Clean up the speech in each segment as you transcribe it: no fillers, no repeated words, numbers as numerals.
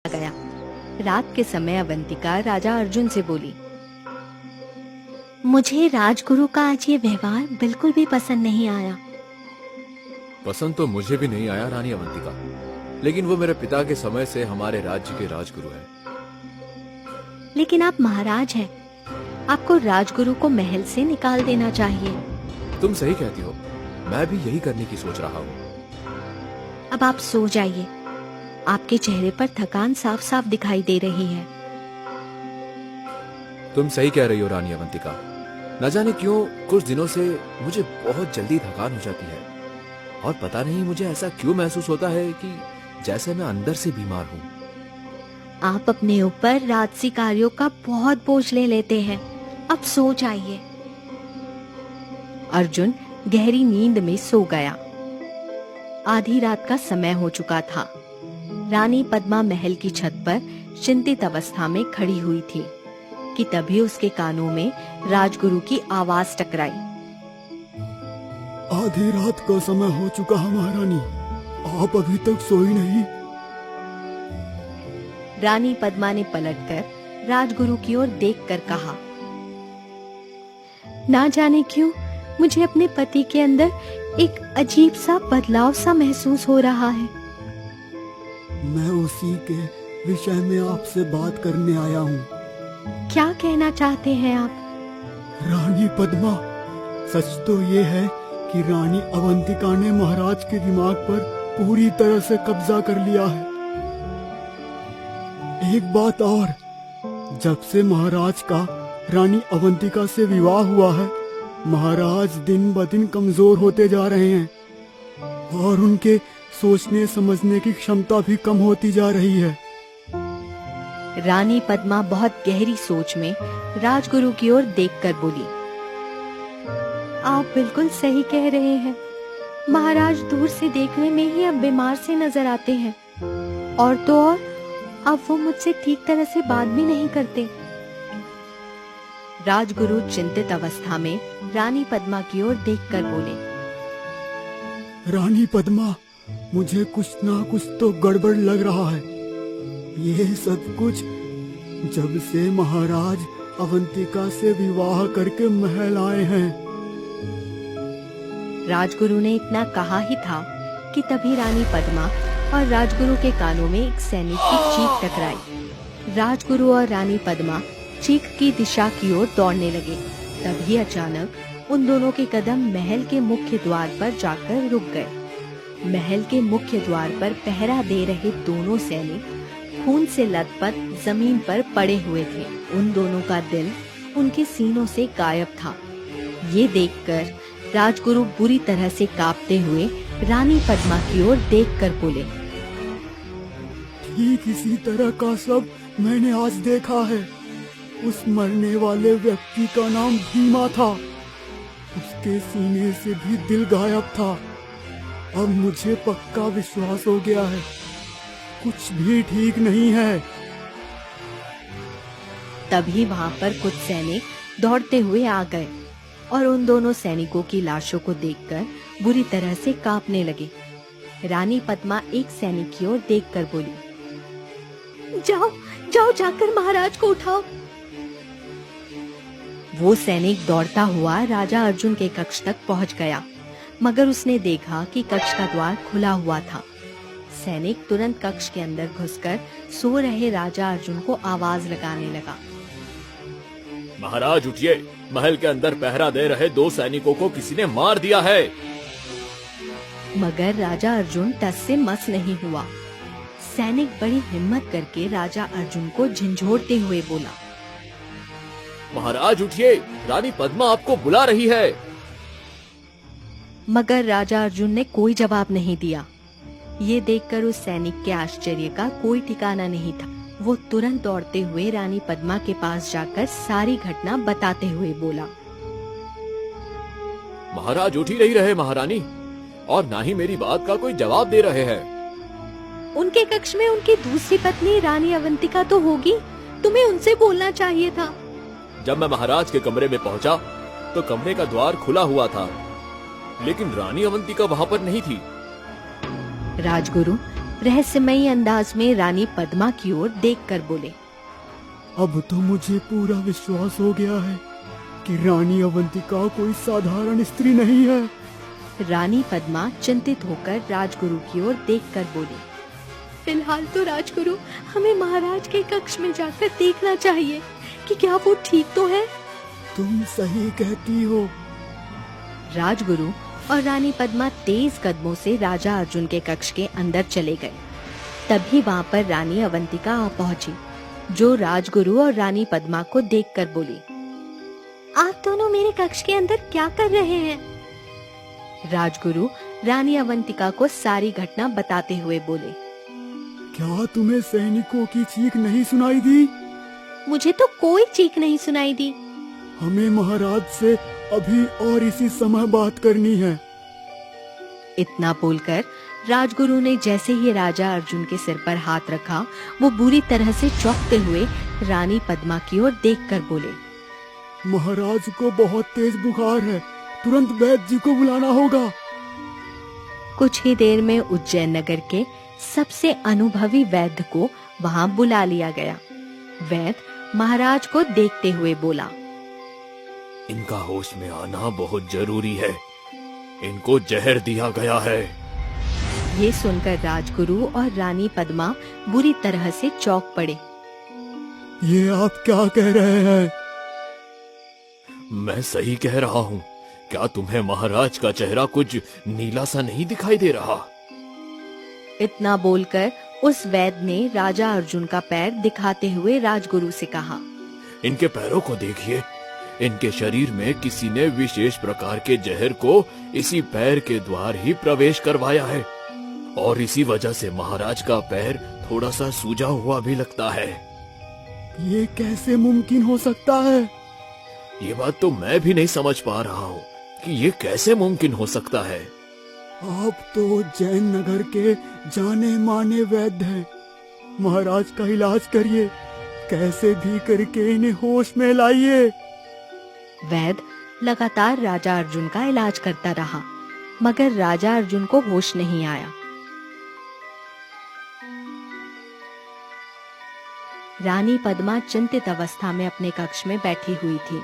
गया। रात के समय अवंतिका राजा अर्जुन से बोली, मुझे राजगुरु का आज ये व्यवहार बिल्कुल भी पसंद नहीं आया। पसंद तो मुझे भी नहीं आया रानी अवंतिका, लेकिन वो मेरे पिता के समय से हमारे राज्य के राजगुरु हैं। लेकिन आप महाराज हैं, आपको राजगुरु को महल से निकाल देना चाहिए। तुम सही कहती हो, मैं भी यही करने की सोच रहा हूँ। अब आप सो जाइए, आपके चेहरे पर थकान साफ साफ दिखाई दे रही है। तुम सही कह रही हो रानी अवंतिका, न जाने क्यों कुछ दिनों से मुझे बहुत जल्दी थकान हो जाती है और पता नहीं मुझे ऐसा क्यों महसूस होता है कि जैसे मैं अंदर से बीमार हूँ। आप अपने ऊपर राजसी कार्यों का बहुत बोझ ले लेते हैं, अब सो जाइए। अर्जुन गहरी नींद में सो गया। आधी रात का समय हो चुका था। रानी पद्मा महल की छत पर चिंतित अवस्था में खड़ी हुई थी कि तभी उसके कानों में राजगुरु की आवाज टकराई। आधी रात का समय हो चुका है महारानी, आप अभी तक सोई नहीं। रानी पद्मा ने पलटकर राजगुरु की ओर देखकर कहा, ना जाने क्यों मुझे अपने पति के अंदर एक अजीब सा बदलाव सा महसूस हो रहा है। मैं उसी के विषय में आपसे बात करने आया हूँ। क्या कहना चाहते हैं आप? रानी पद्मा, सच तो ये है कि रानी अवंतिका ने महाराज के दिमाग पर पूरी तरह से कब्जा कर लिया है। एक बात और, जब से महाराज का रानी अवंतिका से विवाह हुआ है, महाराज दिन ब दिन कमजोर होते जा रहे हैं और उनके सोचने समझने की क्षमता भी कम होती जा रही है। रानी पद्मा बहुत गहरी सोच में राजगुरु की ओर देखकर बोली, आप बिल्कुल सही कह रहे हैं। महाराज दूर से देखने में ही अब बीमार से नजर आते हैं, और तो और अब वो मुझसे ठीक तरह से बात भी नहीं करते। राजगुरु चिंतित अवस्था में रानी पद्मा की ओर देखकर बोले, रानी पद्मा, मुझे कुछ ना कुछ तो गड़बड़ लग रहा है। ये सब कुछ जब से महाराज अवंतिका से विवाह करके महल आए हैं। राजगुरु ने इतना कहा ही था कि तभी रानी पद्मा और राजगुरु के कानों में एक सैनिक की चीख टकराई। राजगुरु और रानी पद्मा चीख की दिशा की ओर दौड़ने लगे। तभी अचानक उन दोनों के कदम महल के मुख्य द्वार पर जाकर रुक गए। महल के मुख्य द्वार पर पहरा दे रहे दोनों सैनिक खून से लथपथ जमीन पर पड़े हुए थे। उन दोनों का दिल उनके सीनों से गायब था। ये देखकर राजगुरु बुरी तरह से कांपते हुए रानी पद्मा की ओर देखकर बोले, ठीक इसी तरह का सब मैंने आज देखा है। उस मरने वाले व्यक्ति का नाम भीमा था। उसके सीने से भी दिल गायब था। अब मुझे पक्का विश्वास हो गया है, कुछ भी ठीक नहीं है। तभी वहाँ पर कुछ सैनिक दौड़ते हुए आ गए और उन दोनों सैनिकों की लाशों को देखकर बुरी तरह से कांपने लगे। रानी पद्मा एक सैनिक की ओर देखकर बोली, जाओ जाओ, जाकर महाराज को उठाओ। वो सैनिक दौड़ता हुआ राजा अर्जुन के कक्ष तक पहुंच गया, मगर उसने देखा कि कक्ष का द्वार खुला हुआ था। सैनिक तुरंत कक्ष के अंदर घुसकर सो रहे राजा अर्जुन को आवाज लगाने लगा, महाराज उठिए, महल के अंदर पहरा दे रहे 2 सैनिकों को किसी ने मार दिया है। मगर राजा अर्जुन टस से मस नहीं हुआ। सैनिक बड़ी हिम्मत करके राजा अर्जुन को झंझोड़ते हुए बोला, महाराज उठिए, रानी पद्मा आपको बुला रही है। मगर राजा अर्जुन ने कोई जवाब नहीं दिया। ये देखकर उस सैनिक के आश्चर्य का कोई ठिकाना नहीं था। वो तुरंत दौड़ते हुए रानी पद्मा के पास जाकर सारी घटना बताते हुए बोला, महाराज उठ ही नहीं रहे महारानी, और ना ही मेरी बात का कोई जवाब दे रहे हैं। उनके कक्ष में उनकी दूसरी पत्नी रानी अवंतिका तो होगी, तुम्हें उनसे बोलना चाहिए था। जब मैं महाराज के कमरे में पहुंचा तो कमरे का द्वार खुला हुआ था, लेकिन रानी अवंतिका वहाँ पर नहीं थी। राजगुरु रहस्यमयी अंदाज में रानी पद्मा की ओर देखकर बोले। अब तो मुझे पूरा विश्वास हो गया है कि रानी अवंतिका कोई साधारण स्त्री नहीं है। रानी पद्मा चिंतित होकर राजगुरु की ओर देखकर बोली। फिलहाल तो राजगुरु, हमें महाराज के कक्ष में जाकर देखना चाहिए कि क्या वो ठीक तो है। तुम सही कहती हो। राजगुरु और रानी पद्मा तेज कदमों से राजा अर्जुन के कक्ष के अंदर चले गए। तभी वहाँ पर रानी अवंतिका आ पहुंची, जो राजगुरु और रानी पद्मा को देखकर बोली। आप दोनों मेरे कक्ष के अंदर क्या कर रहे हैं? राजगुरु रानी अवंतिका को सारी घटना बताते हुए बोले। क्या तुम्हें सैनिकों की चीख नहीं सुनाई दी? मुझे तो कोई चीख नहीं सुनाई दी। हमें महाराज से अभी और इसी समय बात करनी है। इतना बोलकर राजगुरु ने जैसे ही राजा अर्जुन के सिर पर हाथ रखा, वो बुरी तरह से चौंकते हुए रानी पद्मा की ओर देखकर बोले। महाराज को बहुत तेज बुखार है, तुरंत वैद्य जी को बुलाना होगा। कुछ ही देर में उज्जैन नगर के सबसे अनुभवी वैद्य को वहां बुला लिया गया। वैद्य महाराज को देखते हुए बोला। इनका होश में आना बहुत जरूरी है। इनको जहर दिया गया है। ये सुनकर राजगुरु और रानी पद्मा बुरी तरह से चौंक पड़े। ये आप क्या कह रहे हैं? मैं सही कह रहा हूँ। क्या तुम्हें महाराज का चेहरा कुछ नीला सा नहीं दिखाई दे रहा? इतना बोलकर उस वैद्य ने राजा अर्जुन का पैर दिखाते हुए राजगुरु से कहा। इनके पैरों को देखिए। इनके शरीर में किसी ने विशेष प्रकार के जहर को इसी पैर के द्वार ही प्रवेश करवाया है, और इसी वजह से महाराज का पैर थोड़ा सा सूजा हुआ भी लगता है। ये कैसे मुमकिन हो सकता है? ये बात तो मैं भी नहीं समझ पा रहा हूँ कि ये कैसे मुमकिन हो सकता है। आप तो उज्जैन नगर के जाने माने वैद्य हैं। महाराज का इलाज करिए, कैसे भी करके इन्हें होश में लाइए। वैद्य लगातार राजा अर्जुन का इलाज करता रहा, मगर राजा अर्जुन को होश नहीं आया। रानी पद्मा चिंतित अवस्था में अपने कक्ष में बैठी हुई थी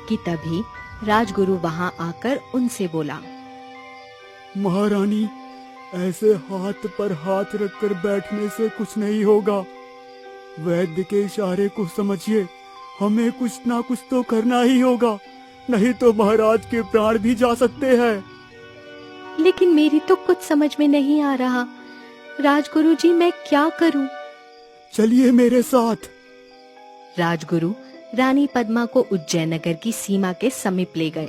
कि तभी राजगुरु वहां आकर उनसे बोला। महारानी, ऐसे हाथ पर हाथ रखकर बैठने से कुछ नहीं होगा। वैद्य के इशारे को समझिए। हमें कुछ ना कुछ तो करना ही होगा, नहीं तो महाराज के प्राण भी जा सकते हैं। लेकिन मेरी तो कुछ समझ में नहीं आ रहा। राजगुरु जी, मैं क्या करूं? चलिए मेरे साथ। राजगुरु रानी पद्मा को उज्जैन नगर की सीमा के समीप ले गए,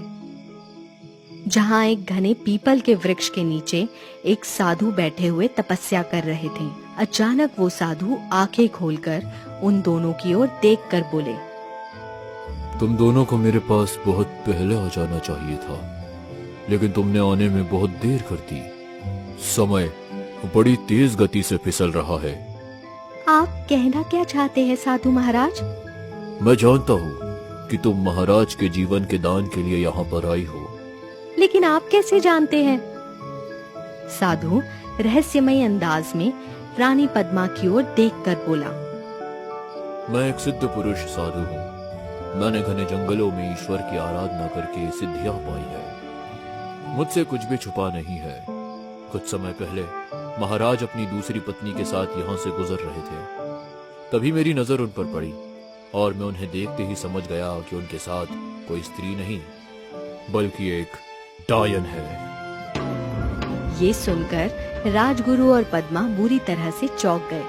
जहां एक घने पीपल के वृक्ष के नीचे एक साधु बैठे हुए तपस्या कर रहे थे। अचानक वो साधु आंखें खोलकर उन दोनों की ओर देखकर बोले। तुम दोनों को मेरे पास बहुत पहले आ जाना चाहिए था, लेकिन तुमने आने में बहुत देर कर दी। समय बड़ी तेज गति से फिसल रहा है। आप कहना क्या चाहते हैं साधु महाराज? मैं जानता हूँ कि तुम महाराज के जीवन के दान के लिए यहाँ पर आई हो। लेकिन आप कैसे जानते हैं? साधु रहस्यमय अंदाज में रानी पद्मा की ओर देखकर बोला। मैं एक सिद्ध पुरुष साधु हूँ। मैंने घने जंगलों में ईश्वर की आराधना करके सिद्धियां पाई है। मुझसे कुछ भी छुपा नहीं है। कुछ समय पहले महाराज अपनी दूसरी पत्नी के साथ यहाँ से गुजर रहे थे। तभी मेरी नजर उन पर पड़ी और मैं उन्हें देखते ही समझ गया कि उनके साथ कोई स्त्री नहीं बल्कि एक डायन है। ये सुनकर राजगुरु और पद्मा बुरी तरह से चौंक गए।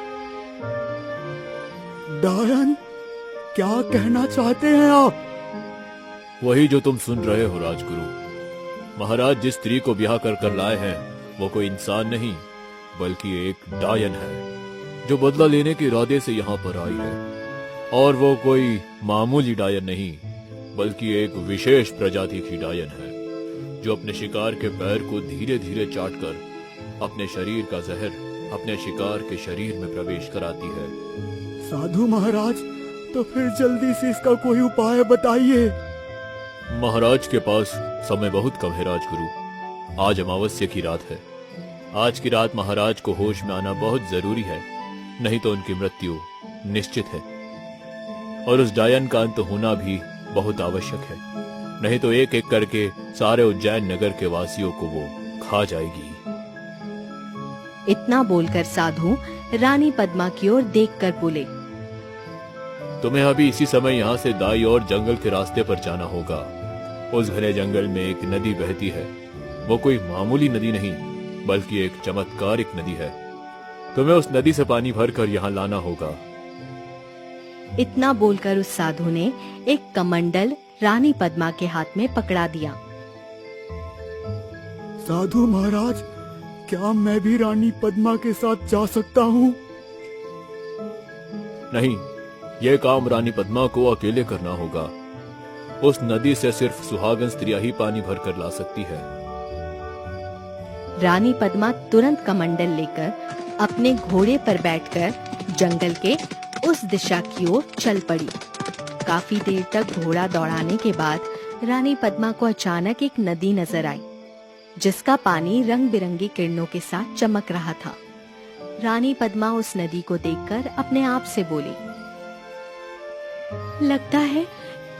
डायन? क्या कहना चाहते हैं आप? वही जो तुम सुन रहे हो राजगुरु। महाराज जिस स्त्री को ब्याह कर लाए हैं वो कोई इंसान नहीं बल्कि एक डायन है, जो बदला लेने के इरादे से यहाँ पर आई है। और वो कोई मामूली डायन नहीं बल्कि एक विशेष प्रजाति की डायन है, जो अपने शिकार के पैर को धीरे धीरे चाटकर अपने शरीर का जहर अपने शिकार के शरीर में प्रवेश कराती है। साधु महाराज, तो फिर जल्दी से इसका कोई उपाय बताइए। महाराज के पास समय बहुत कम है राजगुरु। आज अमावस्या की रात है। आज की रात महाराज को होश में आना बहुत जरूरी है, नहीं तो उनकी मृत्यु निश्चित है। और उस डायन का अंत होना भी बहुत आवश्यक है, नहीं तो एक एक करके सारे उज्जैन नगर के वासियों को वो खा जाएगी। इतना बोलकर साधु रानी पद्मा की ओर देखकर बोले, तुम्हें अभी इसी समय यहाँ से दाई और जंगल के रास्ते पर जाना होगा। उस घने जंगल में एक नदी बहती है। वो कोई मामूली नदी नहीं, बल्कि एक चमत्कारिक नदी है। तुम्हें उस नदी से पानी भरकर यहाँ लाना होगा। इतना बोलकर उस साधु ने एक कमंडल रानी पद्मा के हाथ में पकड़ा दिया। साधु महाराज, क्या मैं भी रानी पद्मा के साथ जा सकता हूँ? नहीं, यह काम रानी पद्मा को अकेले करना होगा। उस नदी से सिर्फ सुहागन स्त्रियां ही पानी भरकर ला सकती है। रानी पद्मा तुरंत कमंडल लेकर अपने घोड़े पर बैठकर जंगल के उस दिशा की ओर चल पड़ी। काफी देर तक घोड़ा दौड़ाने के बाद रानी पद्मा को अचानक एक नदी नजर आई, जिसका पानी रंग बिरंगी किरणों के साथ चमक रहा था। रानी पद्मा उस नदी को देखकर अपने आप से बोली, लगता है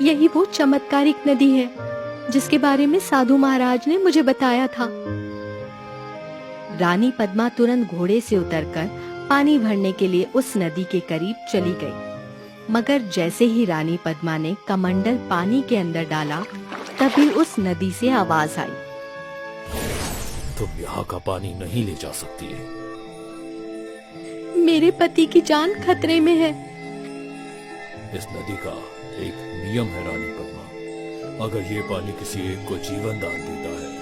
यही वो चमत्कारिक नदी है जिसके बारे में साधु महाराज ने मुझे बताया था। रानी पद्मा तुरंत घोड़े से उतरकर पानी भरने के लिए उस नदी के करीब चली गई। मगर जैसे ही रानी पद्मा ने कमंडल पानी के अंदर डाला, तभी उस नदी से आवाज आई, तुम यहाँ का पानी नहीं ले जा सकती। मेरे पति की जान खतरे में है। इस नदी का एक नियम है रानी पद्मा, अगर ये पानी किसी एक को जीवन दान देता है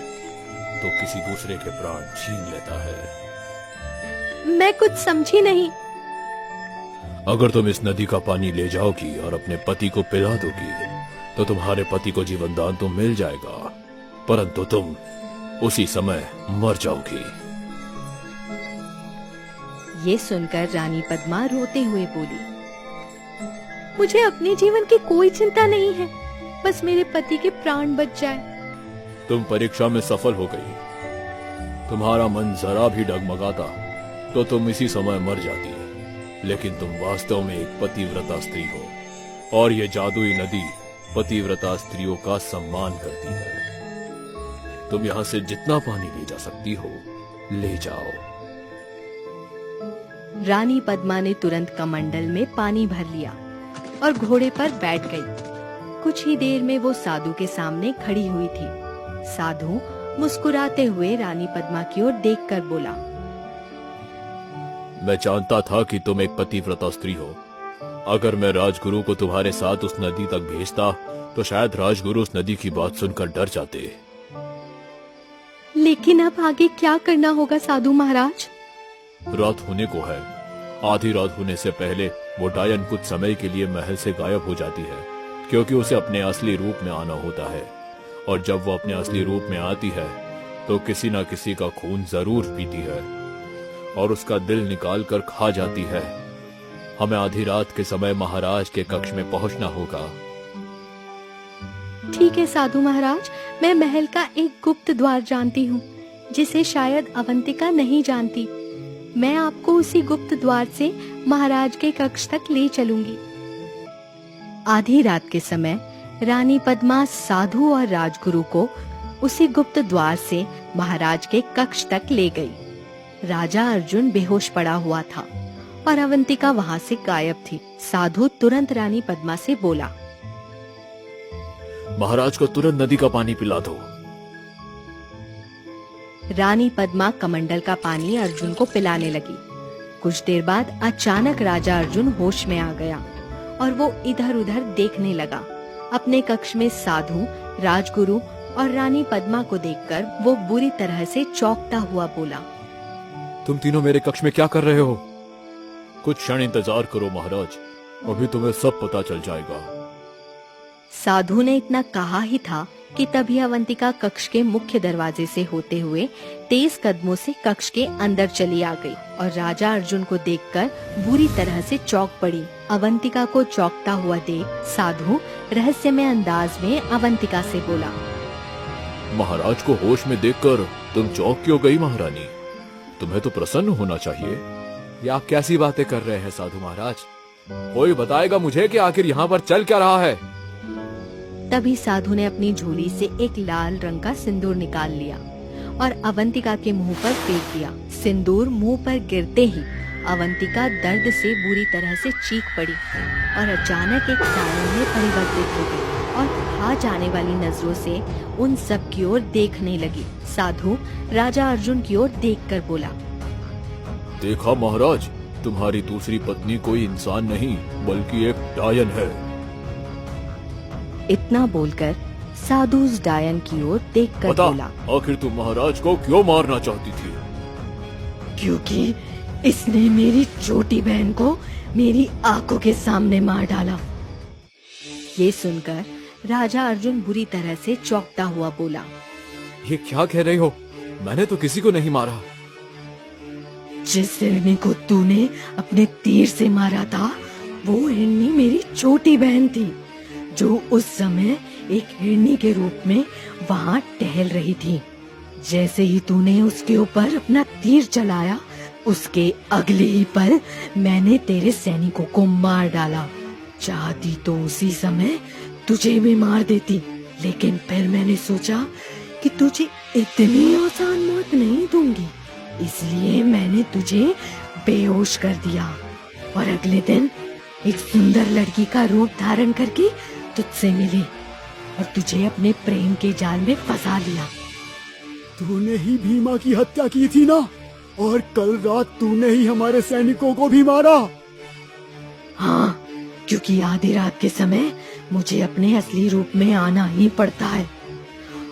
तो किसी दूसरे के प्राण छीन लेता है। मैं कुछ समझी नहीं। अगर तुम इस नदी का पानी ले जाओगी और अपने पति को पिला दोगी तो तुम्हारे पति को जीवन दान तो मिल जाएगा, परंतु तुम उसी समय मर जाओगी। ये सुनकर रानी पद्मा रोते हुए बोली, मुझे अपने जीवन की कोई चिंता नहीं है, बस मेरे पति के प्राण बच जाए। तुम परीक्षा में सफल हो गई। तुम्हारा मन जरा भी डगमगाता तो तुम इसी समय मर जाती, लेकिन तुम वास्तव में एक पतिव्रता स्त्री हो और ये जादुई नदी पतिव्रता स्त्रियों का सम्मान करती है। तुम यहाँ से जितना पानी ले जा सकती हो ले जाओ। रानी पद्मा ने तुरंत कमंडल में पानी भर लिया और घोड़े पर बैठ गई। कुछ ही देर में वो साधु के सामने खड़ी हुई थी। साधु मुस्कुराते हुए रानी पद्मा की ओर देखकर बोला, मैं जानता था कि तुम एक पतिव्रता स्त्री हो। अगर मैं राजगुरु को तुम्हारे साथ उस नदी तक भेजता तो शायद राजगुरु उस नदी की बात सुनकर डर जाते। लेकिन अब आगे क्या करना होगा साधु महाराज? रात होने को है। आधी रात होने से पहले वो डायन कुछ समय के लिए महल से गायब हो जाती है, क्योंकि उसे अपने असली रूप में आना होता है। और जब वो अपने असली रूप में आती है तो किसी न किसी का खून जरूर पीती है और उसका दिल निकाल कर खा जाती है। हमें आधी रात के समय महाराज के कक्ष में पहुंचना होगा। ठीक है साधु महाराज, मैं महल का एक गुप्त द्वार जानती हूँ जिसे शायद अवंतिका नहीं जानती। मैं आपको उसी गुप्त द्वार से महाराज के कक्ष तक ले चलूंगी। आधी रात के समय रानी पद्मा साधु और राजगुरु को उसी गुप्त द्वार से महाराज के कक्ष तक ले गई। राजा अर्जुन बेहोश पड़ा हुआ था और अवंतिका वहां से गायब थी। साधु तुरंत रानी पद्मा से बोला, महाराज को तुरंत नदी का पानी पिला दो। रानी पद्मा कमंडल का पानी अर्जुन को पिलाने लगी। कुछ देर बाद अचानक राजा अर्जुन होश में आ गया और वो इधर उधर देखने लगा। अपने कक्ष में साधु, राजगुरु और रानी पद्मा को देखकर वो बुरी तरह से चौंकता हुआ बोला, तुम तीनों मेरे कक्ष में क्या कर रहे हो? कुछ क्षण इंतजार करो महाराज, अभी तुम्हें सब पता चल जाएगा। साधु ने इतना कहा ही था कि तभी अवंतिका कक्ष के मुख्य दरवाजे से होते हुए तेज कदमों से कक्ष के अंदर चली आ गई और राजा अर्जुन को देखकर बुरी तरह से चौंक पड़ी। अवंतिका को चौंकता हुआ देख साधु रहस्यमय अंदाज में अवंतिका से बोला, महाराज को होश में देखकर तुम चौंक क्यों गई महारानी? तुम्हें तो प्रसन्न होना चाहिए। ये आप कैसी बातें कर रहे हैं साधु महाराज? कोई बताएगा मुझे कि आखिर यहाँ पर चल क्या रहा है? तभी साधु ने अपनी झोली से एक लाल रंग का सिंदूर निकाल लिया और अवंतिका के मुंह पर फेंक दिया। सिंदूर मुंह पर गिरते ही अवंतिका दर्द से बुरी तरह से चीख पड़ी और अचानक एक सायन में परिवर्तित हो गई और खा जाने वाली नजरों से उन सब की ओर देखने लगी। साधु राजा अर्जुन की ओर देखकर बोला, देखा महाराज, तुम्हारी दूसरी पत्नी कोई इंसान नहीं बल्कि एक डायन है। इतना बोलकर साधु उस डायन की ओर देखकर बता, बोला, आखिर तुम महाराज को क्यों मारना चाहती थी? क्योंकि इसने मेरी छोटी बहन को मेरी आंखों के सामने मार डाला। ये सुनकर राजा अर्जुन बुरी तरह से चौंकता हुआ बोला, ये क्या कह रही हो? मैंने तो किसी को नहीं मारा। जिस हिरनी को तूने अपने तीर से मारा था, वो हिरनी मेरी छोटी बहन थी, जो उस समय एक हिरनी के रूप में वहाँ टहल रही थी। जैसे ही तूने उसके ऊपर अपना तीर चलाया, उसके अगले ही पल मैंने तेरे सैनिकों को मार डाला। चाहती तो उसी समय तुझे भी मार देती, लेकिन फिर मैंने सोचा कि तुझे इतनी आसान मौत नहीं दूंगी, इसलिए मैंने तुझे बेहोश कर दिया और अगले दिन एक सुंदर लड़की का रूप धारण करके तुझसे मिली और तुझे अपने प्रेम के जाल में फंसा लिया। तूने ही भीमा की हत्या की थी ना, और कल रात तूने ही हमारे सैनिकों को भी मारा। हाँ, क्योंकि आधी रात के समय मुझे अपने असली रूप में आना ही पड़ता है,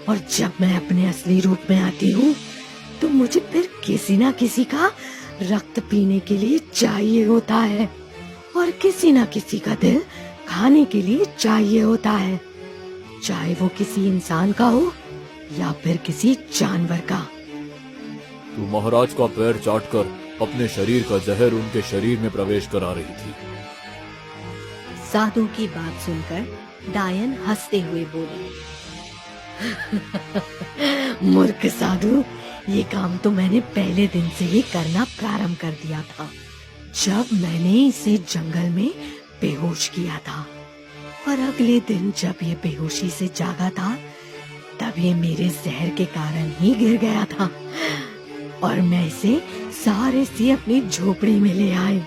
और जब मैं अपने असली रूप में आती हूँ तो मुझे फिर किसी ना किसी का रक्त पीने के लिए चाहिए होता है, और किसी ना किसी का दिल खाने के लिए चाहिए होता है, चाहे वो किसी इंसान का हो या फिर किसी जानवर का। तू महाराज का पैर चाटकर अपने शरीर का जहर उनके शरीर में प्रवेश करा रही थी। साधु की बात सुनकर डायन हंसते हुए बोले, मूर्ख साधु, ये काम तो मैंने पहले दिन से ही करना प्रारंभ कर दिया था, जब मैंने इसे जंगल में बेहोश किया था, और अगले दिन जब ये बेहोशी से जागा था, तब ये मेरे जहर के कारण ही गिर गया था, और मैं इसे सारे से अपनी झोपड़ी में ले आई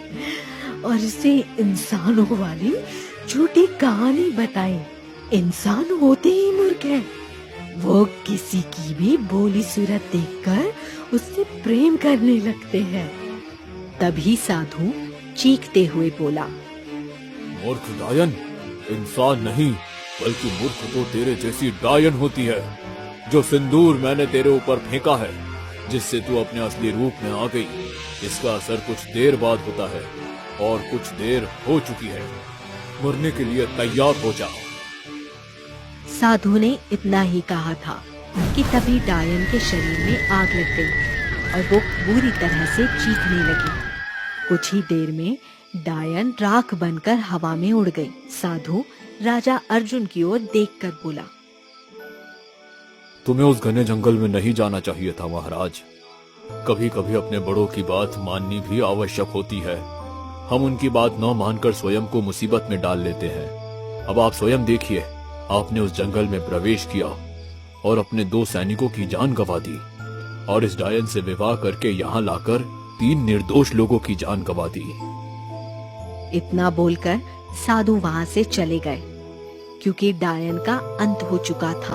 और इसे इंसानों वाली झूठी कहानी बताई। इंसान होते ही मूर्ख है, वो किसी की भी भोली सूरत देखकर उससे प्रेम करने लगते हैं। तभी साधु चीखते हुए बोला, मूर्ख डायन, इंसान नहीं बल्कि मूर्ख तो तेरे जैसी डायन होती है, जो सिंदूर मैंने तेरे ऊपर फेंका है, जिससे तू अपने असली रूप में आ गई। इसका असर कुछ देर बाद होता है और कुछ देर हो चुकी है। मरने के लिए तैयार हो जाओ। साधु ने इतना ही कहा था कि तभी डायन के शरीर में आग लग गई और वो बुरी तरह से चीखने लगी। कुछ ही देर में डायन राख बनकर हवा में उड़ गई। साधु राजा अर्जुन की ओर देखकर बोला, तुम्हें उस घने जंगल में नहीं जाना चाहिए था महाराज। कभी कभी अपने बड़ों की बात माननी भी आवश्यक होती है। हम उनकी बात न मानकर स्वयं को मुसीबत में डाल लेते हैं। अब आप स्वयं देखिए, आपने उस जंगल में प्रवेश किया और अपने 2 सैनिकों की जान गंवा दी, और इस डायन से विवाह करके यहाँ लाकर 3 निर्दोष लोगों की जान गंवा दी। इतना बोलकर साधु वहां से चले गए, क्योंकि डायन का अंत हो चुका था।